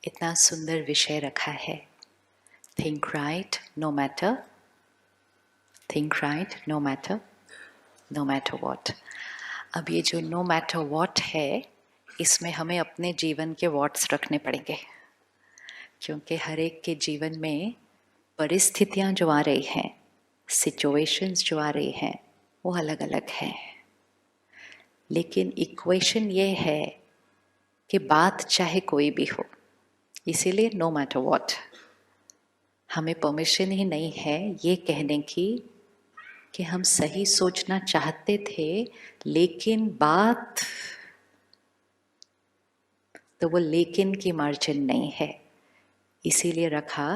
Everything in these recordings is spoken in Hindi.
इतना सुंदर विषय रखा है, think right no matter, think right no matter, no matter what. अब ये जो नो मैटर वॉट है, इसमें हमें अपने जीवन के वॉट्स रखने पड़ेंगे, क्योंकि हर एक के जीवन में परिस्थितियां जो आ रही हैं, सिचुएशंस जो आ रही हैं, वो अलग अलग हैं। लेकिन इक्वेशन ये है कि बात चाहे कोई भी हो, इसीलिए नो मैटर व्हाट, हमें परमिशन ही नहीं है ये कहने की कि हम सही सोचना चाहते थे, लेकिन बात, तो वो लेकिन की मार्जिन नहीं है। इसीलिए रखा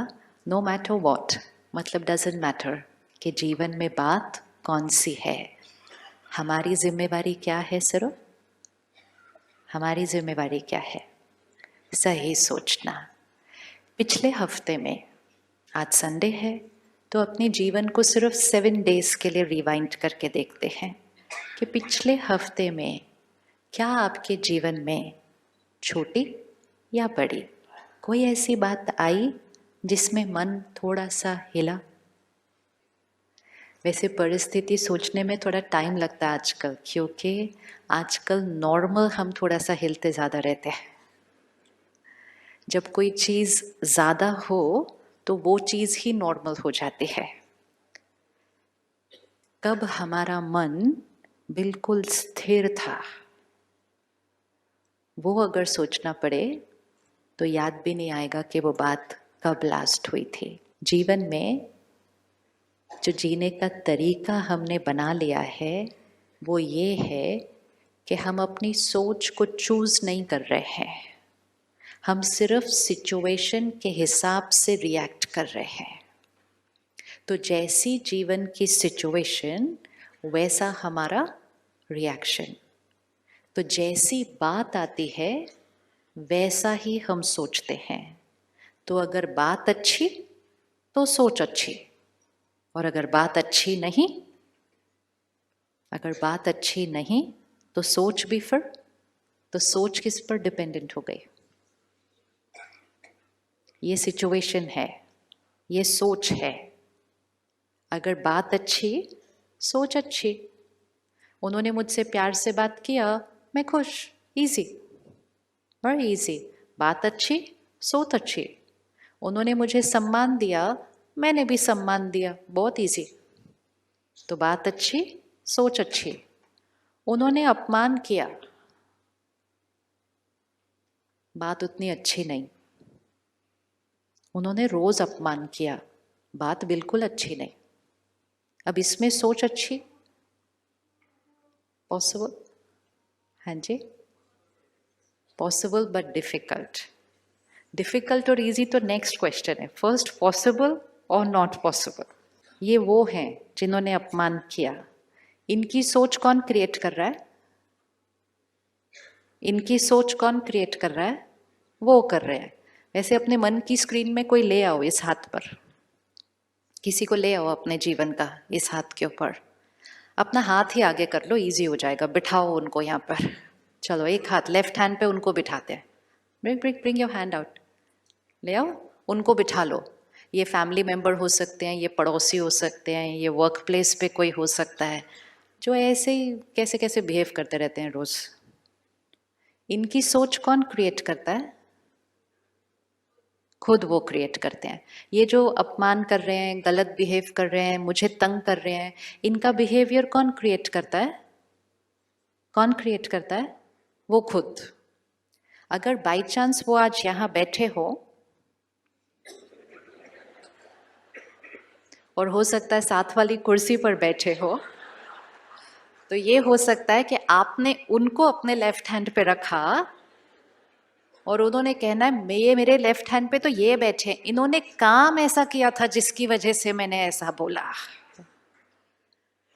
नो मैटर व्हाट, मतलब डजंट मैटर कि जीवन में बात कौन सी है। हमारी जिम्मेवारी क्या है? सिर्फ हमारी जिम्मेवारी क्या है? सही सोचना। पिछले हफ्ते में, आज संडे है, तो अपने जीवन को सिर्फ 7 डेज के लिए रिवाइंड करके देखते हैं कि पिछले हफ्ते में क्या आपके जीवन में छोटी या बड़ी कोई ऐसी बात आई जिसमें मन थोड़ा सा हिला। वैसे परिस्थिति सोचने में थोड़ा टाइम लगता है आजकल, क्योंकि आजकल नॉर्मल हम थोड़ा सा हिलते ज़्यादा रहते हैं। जब कोई चीज़ ज़्यादा हो तो वो चीज़ ही नॉर्मल हो जाती है। कब हमारा मन बिल्कुल स्थिर था, वो अगर सोचना पड़े तो याद भी नहीं आएगा कि वो बात कब लास्ट हुई थी। जीवन में जो जीने का तरीका हमने बना लिया है, वो ये है कि हम अपनी सोच को चूज नहीं कर रहे हैं, हम सिर्फ सिचुएशन के हिसाब से रिएक्ट कर रहे हैं। तो जैसी जीवन की सिचुएशन, वैसा हमारा रिएक्शन। तो जैसी बात आती है वैसा ही हम सोचते हैं। तो अगर बात अच्छी तो सोच अच्छी, और अगर बात अच्छी नहीं, अगर बात अच्छी नहीं तो सोच भी, फिर तो सोच किस पर डिपेंडेंट हो गई? ये सिचुएशन है, ये सोच है। अगर बात अच्छी, सोच अच्छी। उन्होंने मुझसे प्यार से बात किया, मैं खुश, इजी, वेरी इजी। बात अच्छी, सोच अच्छी। उन्होंने मुझे सम्मान दिया, मैंने भी सम्मान दिया, बहुत इजी। तो बात अच्छी, सोच अच्छी। उन्होंने अपमान किया, बात उतनी अच्छी नहीं। उन्होंने रोज अपमान किया, बात बिल्कुल अच्छी नहीं। अब इसमें सोच अच्छी पॉसिबल? हाँ जी, पॉसिबल बट डिफिकल्ट। डिफिकल्ट और इजी तो नेक्स्ट क्वेश्चन है। फर्स्ट, पॉसिबल और नॉट पॉसिबल। ये वो हैं जिन्होंने अपमान किया। इनकी सोच कौन क्रिएट कर रहा है? इनकी सोच कौन क्रिएट कर रहा है? वो कर रहे हैं। वैसे अपने मन की स्क्रीन में कोई ले आओ इस हाथ पर, किसी को ले आओ अपने जीवन का इस हाथ के ऊपर। अपना हाथ ही आगे कर लो, इजी हो जाएगा। बिठाओ उनको यहाँ पर। चलो एक हाथ लेफ्ट हैंड पे उनको बिठाते हैं। ब्रिंग योर हैंड आउट, ले आओ, उनको बिठा लो। ये फैमिली मेंबर हो सकते हैं, ये पड़ोसी हो सकते हैं, ये वर्क प्लेस पे कोई हो सकता है, जो ऐसे ही कैसे कैसे बिहेव करते रहते हैं रोज। इनकी सोच कौन क्रिएट करता है? खुद वो क्रिएट करते हैं। ये जो अपमान कर रहे हैं, गलत बिहेव कर रहे हैं, मुझे तंग कर रहे हैं, इनका बिहेवियर कौन क्रिएट करता है? कौन क्रिएट करता है? वो खुद। अगर बाई चांस वो आज यहाँ बैठे हो, और हो सकता है साथ वाली कुर्सी पर बैठे हो, तो ये हो सकता है कि आपने उनको अपने लेफ्ट हैंड पे रखा और उन्होंने कहना है ये मेरे लेफ्ट हैंड पे तो ये बैठे, इन्होंने काम ऐसा किया था जिसकी वजह से मैंने ऐसा बोला।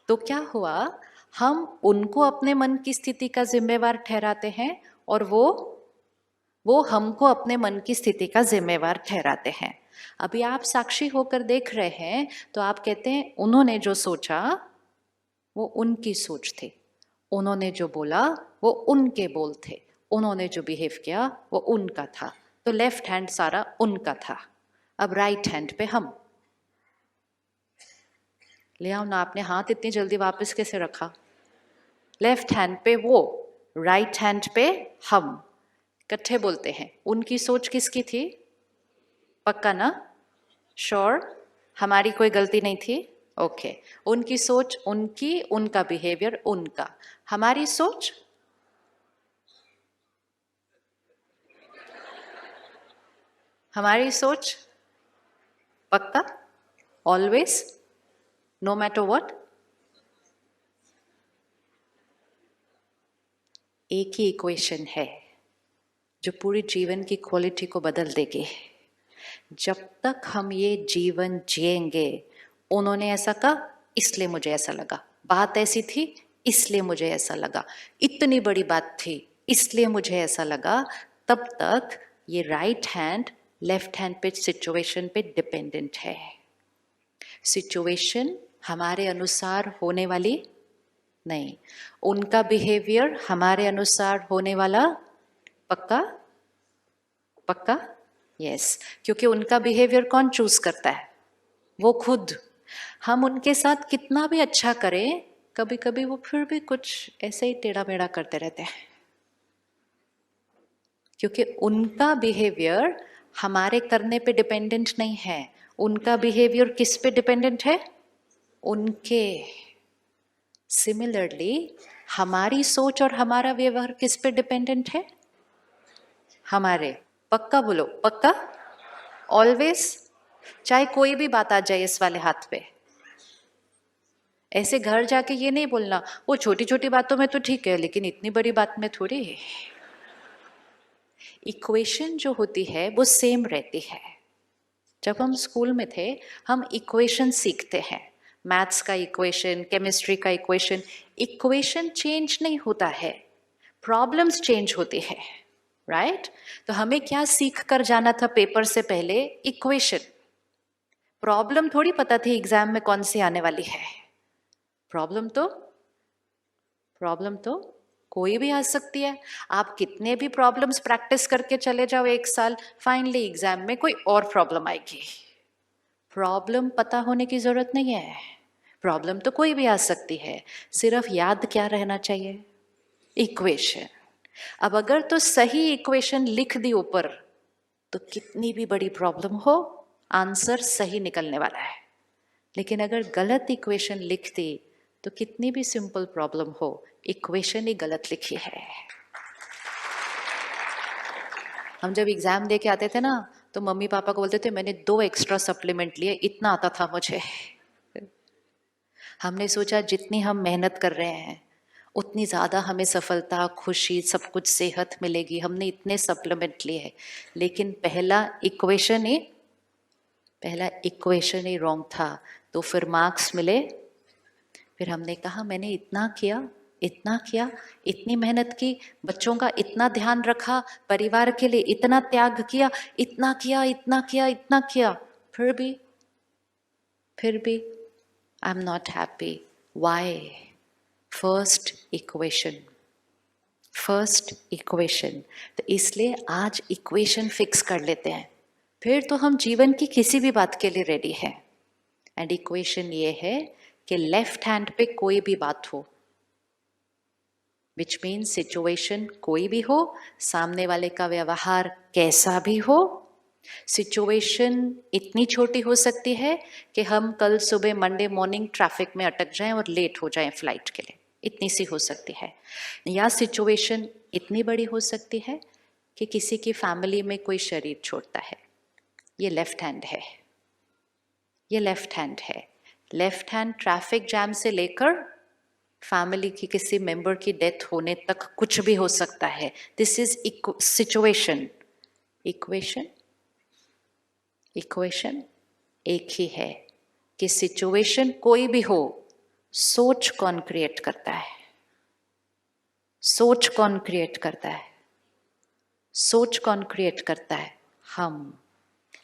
तो क्या हुआ, हम उनको अपने मन की स्थिति का जिम्मेवार ठहराते हैं और वो हमको अपने मन की स्थिति का जिम्मेवार ठहराते हैं। अभी आप साक्षी होकर देख रहे हैं तो आप कहते हैं उन्होंने जो सोचा वो उनकी सोच थी, उन्होंने जो बोला वो उनके बोल थे, उन्होंने जो बिहेव किया वो उनका था। तो लेफ्ट हैंड सारा उनका था, अब राइट हैंड पे हम। ले आओ ना, आपने हाथ इतनी जल्दी वापस कैसे रखा? लेफ्ट हैंड पे वो, राइट हैंड पे हम, इकट्ठे बोलते हैं। उनकी सोच किसकी थी? पक्का ना? श्योर? हमारी कोई गलती नहीं थी? ओके। उनकी सोच उनकी, उनका बिहेवियर उनका, हमारी सोच हमारी सोच पक्का, ऑलवेज, नो मैटर व्हाट। एक ही इक्वेशन है जो पूरी जीवन की क्वालिटी को बदल देगी। जब तक हम ये जीवन जिएंगे, उन्होंने ऐसा कहा इसलिए मुझे ऐसा लगा, बात ऐसी थी इसलिए मुझे ऐसा लगा, इतनी बड़ी बात थी इसलिए मुझे ऐसा लगा, तब तक ये राइट हैंड लेफ्ट हैंड पे सिचुएशन पे डिपेंडेंट है। सिचुएशन हमारे अनुसार होने वाली नहीं, उनका बिहेवियर हमारे अनुसार होने वाला पक्का? पक्का? यस। क्योंकि उनका बिहेवियर कौन चूज करता है? वो खुद। हम उनके साथ कितना भी अच्छा करें, कभी कभी वो फिर भी कुछ ऐसे ही टेढ़ा मेढ़ा करते रहते हैं, क्योंकि उनका बिहेवियर हमारे करने पे डिपेंडेंट नहीं है। उनका बिहेवियर किस पे डिपेंडेंट है? उनके। सिमिलरली हमारी सोच और हमारा व्यवहार किस पे डिपेंडेंट है? हमारे। पक्का बोलो, पक्का, ऑलवेज। चाहे कोई भी बात आ जाए इस वाले हाथ पे, ऐसे घर जाके ये नहीं बोलना वो छोटी छोटी बातों में तो ठीक है लेकिन इतनी बड़ी बात में थोड़ी है। इक्वेशन जो होती है वो सेम रहती है। जब हम स्कूल में थे, हम इक्वेशन सीखते हैं, मैथ्स का इक्वेशन, केमिस्ट्री का इक्वेशन। इक्वेशन चेंज नहीं होता है, प्रॉब्लम्स चेंज होती है, राइट? तो हमें क्या सीख कर जाना था पेपर से पहले? इक्वेशन। प्रॉब्लम थोड़ी पता थी एग्जाम में कौन सी आने वाली है। प्रॉब्लम तो कोई भी आ सकती है। आप कितने भी प्रॉब्लम्स प्रैक्टिस करके चले जाओ एक साल, फाइनली एग्जाम में कोई और प्रॉब्लम आएगी। प्रॉब्लम पता होने की जरूरत नहीं है, प्रॉब्लम तो कोई भी आ सकती है, सिर्फ याद क्या रहना चाहिए? इक्वेशन। अब अगर तो सही इक्वेशन लिख दी ऊपर, तो कितनी भी बड़ी प्रॉब्लम हो आंसर सही निकलने वाला है। लेकिन अगर गलत इक्वेशन लिख दी तो कितनी भी सिंपल प्रॉब्लम हो, इक्वेशन ही गलत लिखी है। हम जब एग्जाम दे के आते थे ना, तो मम्मी पापा को बोलते थे मैंने 2 एक्स्ट्रा सप्लीमेंट लिए, इतना आता था मुझे। हमने सोचा जितनी हम मेहनत कर रहे हैं उतनी ज़्यादा हमें सफलता, खुशी, सब कुछ, सेहत मिलेगी, हमने इतने सप्लीमेंट लिए। लेकिन पहला इक्वेशन ही रॉन्ग था, तो फिर मार्क्स मिले। फिर हमने कहा मैंने इतना किया, इतनी मेहनत की, बच्चों का इतना ध्यान रखा, परिवार के लिए इतना त्याग किया, इतना किया, फिर भी I am not happy. Why? First equation. तो इसलिए आज इक्वेशन फिक्स कर लेते हैं, फिर तो हम जीवन की किसी भी बात के लिए रेडी हैं। एंड इक्वेशन ये है कि लेफ्ट हैंड पे कोई भी बात हो, विच मीन सिचुएशन कोई भी हो, सामने वाले का व्यवहार कैसा भी हो, सिचुएशन इतनी छोटी हो सकती है कि हम कल सुबह मंडे मॉर्निंग ट्रैफिक में अटक जाएं और लेट हो जाएं फ्लाइट के लिए, इतनी सी हो सकती है। या सिचुएशन इतनी बड़ी हो सकती है कि किसी की फैमिली में कोई शरीर छोड़ता है, ये लेफ्ट हैंड है, लेफ्ट हैंड ट्रैफिक जैम से लेकर फैमिली की किसी मेंबर की डेथ होने तक कुछ भी हो सकता है। This is situation. इक्वेशन एक ही है कि सिचुएशन कोई भी हो, सोच कौन क्रिएट करता है? सोच कौन क्रिएट करता है? हम।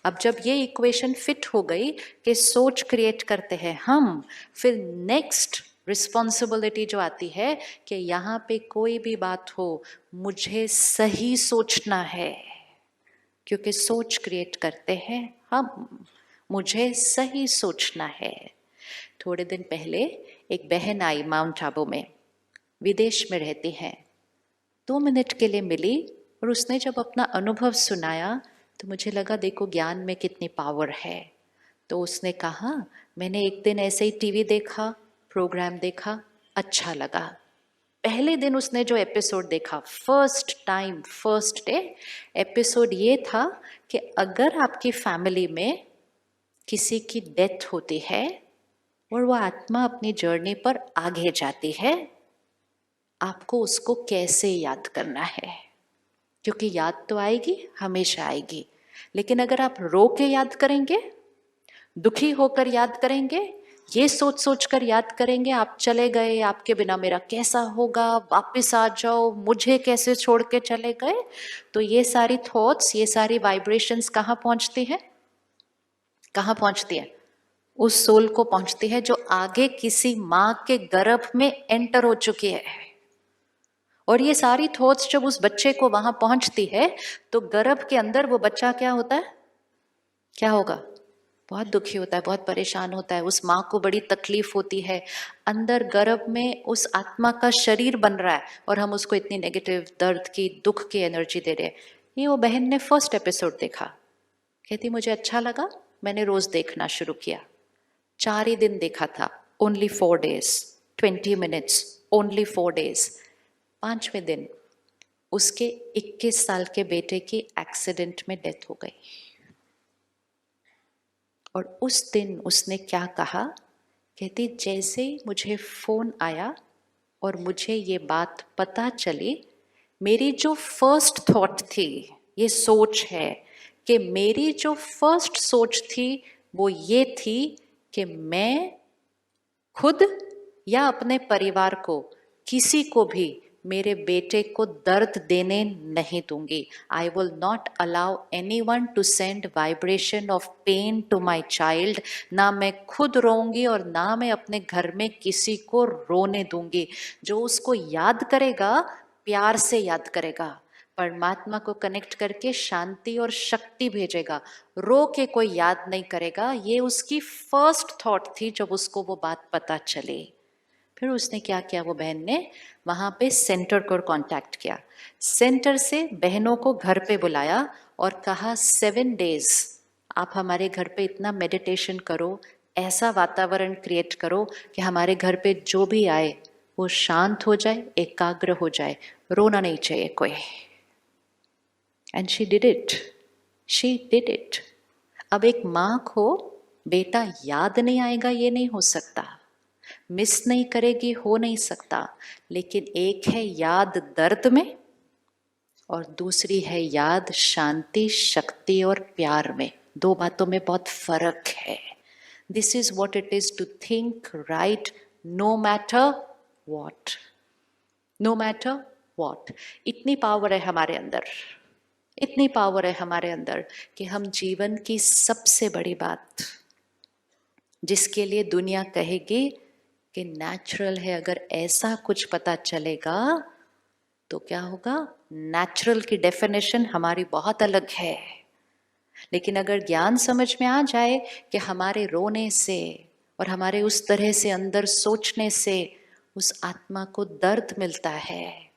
अब जब ये इक्वेशन फिट हो गई कि सोच क्रिएट करते हैं हम, फिर नेक्स्ट रिस्पॉन्सिबिलिटी जो आती है कि यहाँ पे कोई भी बात हो, मुझे सही सोचना है। क्योंकि सोच क्रिएट करते हैं हम। मुझे सही सोचना है। थोड़े दिन पहले एक बहन आई माउंट आबू में, विदेश में रहती है। 2 मिनट के लिए मिली और उसने जब अपना अनुभव सुनाया तो मुझे लगा देखो ज्ञान में कितनी पावर है। तो उसने कहा मैंने एक दिन ऐसे ही टीवी देखा, प्रोग्राम देखा, अच्छा लगा। पहले दिन उसने जो एपिसोड देखा, first time first day episode ये था कि अगर आपकी फैमिली में किसी की डेथ होती है और वो आत्मा अपनी जर्नी पर आगे जाती है, आपको उसको कैसे याद करना है। क्योंकि याद तो आएगी, हमेशा आएगी, लेकिन अगर आप रो के याद करेंगे, दुखी होकर याद करेंगे, ये सोच सोच कर याद करेंगे आप चले गए, आपके बिना मेरा कैसा होगा, वापस आ जाओ, मुझे कैसे छोड़ के चले गए, तो ये सारी थॉट्स, ये सारी वाइब्रेशंस कहाँ पहुंचती है? कहाँ पहुंचती है? उस सोल को पहुंचती है जो आगे किसी माँ के गर्भ में एंटर हो चुकी है। और ये सारी थॉट्स जब उस बच्चे को वहां पहुंचती है तो गर्भ के अंदर वो बच्चा क्या होता है? क्या होगा? बहुत दुखी होता है, बहुत परेशान होता है, उस माँ को बड़ी तकलीफ होती है। अंदर गर्भ में उस आत्मा का शरीर बन रहा है और हम उसको इतनी नेगेटिव, दर्द की, दुख की एनर्जी दे रहे हैं। ये वो बहन ने फर्स्ट एपिसोड देखा, कहती मुझे अच्छा लगा, मैंने रोज देखना शुरू किया। 4 ही दिन देखा था, only 4 days, 20 minutes, only 4 days। 5वें दिन उसके 21 साल के बेटे की एक्सीडेंट में डेथ हो गई। और उस दिन उसने क्या कहा? कहती जैसे ही मुझे फोन आया और मुझे ये बात पता चली, मेरी जो फर्स्ट थॉट थी, ये सोच है कि मेरी जो फर्स्ट सोच थी वो ये थी कि मैं खुद या अपने परिवार को, किसी को भी मेरे बेटे को दर्द देने नहीं दूंगी। I will not allow anyone to send vibration of pain to my child. ना मैं खुद रोऊंगी और ना मैं अपने घर में किसी को रोने दूंगी। जो उसको याद करेगा, प्यार से याद करेगा, परमात्मा को कनेक्ट करके शांति और शक्ति भेजेगा, रो के कोई याद नहीं करेगा। ये उसकी फर्स्ट थॉट थी जब उसको वो बात पता चली। फिर उसने क्या किया, वो बहन ने वहां पे सेंटर को कांटेक्ट किया, सेंटर से बहनों को घर पे बुलाया और कहा 7 days आप हमारे घर पे इतना मेडिटेशन करो, ऐसा वातावरण क्रिएट करो कि हमारे घर पे जो भी आए वो शांत हो जाए, एकाग्र हो जाए, रोना नहीं चाहिए कोई। And she did it, she did it. अब एक माँ को बेटा याद नहीं आएगा ये नहीं हो सकता, मिस नहीं करेगी हो नहीं सकता, लेकिन एक है याद दर्द में और दूसरी है याद शांति, शक्ति और प्यार में। 2 बातों में बहुत फर्क है। This is what it is to think right no matter what, no matter what. इतनी पावर है हमारे अंदर, इतनी पावर है हमारे अंदर कि हम जीवन की सबसे बड़ी बात जिसके लिए दुनिया कहेगी कि नेचुरल है, अगर ऐसा कुछ पता चलेगा तो क्या होगा? नेचुरल की डेफिनेशन हमारी बहुत अलग है। लेकिन अगर ज्ञान समझ में आ जाए कि हमारे रोने से और हमारे उस तरह से अंदर सोचने से उस आत्मा को दर्द मिलता है,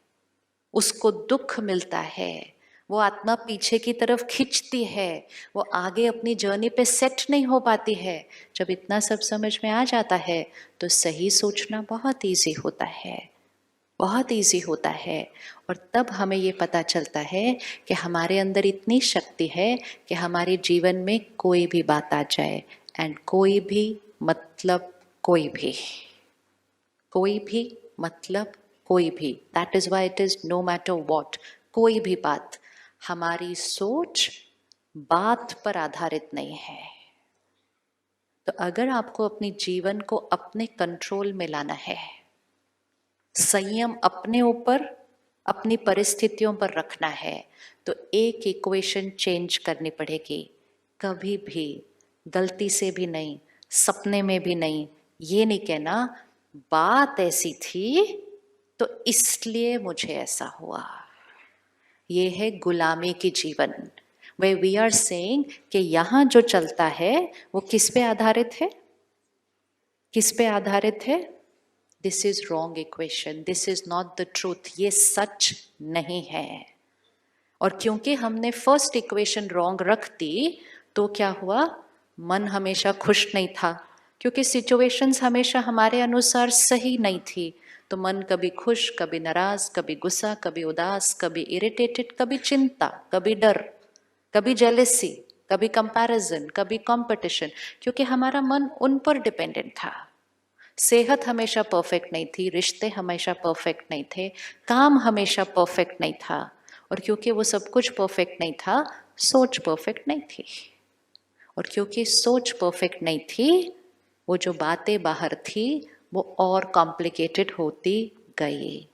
उसको दुख मिलता है, वो आत्मा पीछे की तरफ खिंचती है, वो आगे अपनी जर्नी पे सेट नहीं हो पाती है। जब इतना सब समझ में आ जाता है तो सही सोचना बहुत इजी होता है, बहुत इजी होता है। और तब हमें ये पता चलता है कि हमारे अंदर इतनी शक्ति है कि हमारे जीवन में कोई भी बात आ जाए, एंड कोई भी मतलब कोई भी, कोई भी मतलब कोई भी, that is why it is no matter what. कोई भी बात, हमारी सोच बात पर आधारित नहीं है। तो अगर आपको अपने जीवन को अपने कंट्रोल में लाना है, संयम अपने ऊपर, अपनी परिस्थितियों पर रखना है, तो एक इक्वेशन चेंज करनी पड़ेगी। कभी भी गलती से भी नहीं, सपने में भी नहीं, ये नहीं कहना बात ऐसी थी तो इसलिए मुझे ऐसा हुआ। ये है गुलामी की जीवन। वे वी आर सेइंग कि यहाँ जो चलता है वो किस पे आधारित है, किस पे आधारित है? This is wrong equation, this is not the truth, ये सच नहीं है। और क्योंकि हमने फर्स्ट इक्वेशन रॉन्ग रख दी तो क्या हुआ, मन हमेशा खुश नहीं था, क्योंकि सिचुएशंस हमेशा हमारे अनुसार सही नहीं थी। तो मन कभी खुश, कभी नाराज, कभी गुस्सा, कभी उदास, कभी इरिटेटेड, कभी चिंता, कभी डर, कभी जेलेसी, कभी कंपैरिजन, कभी कंपटीशन, क्योंकि हमारा मन उन पर डिपेंडेंट था। सेहत हमेशा परफेक्ट नहीं थी, रिश्ते हमेशा परफेक्ट नहीं थे, काम हमेशा परफेक्ट नहीं था, और क्योंकि वो सब कुछ परफेक्ट नहीं था, सोच परफेक्ट नहीं थी, और क्योंकि सोच परफेक्ट नहीं थी, वो जो बातें बाहर थी वो और कॉम्प्लिकेटेड होती गई।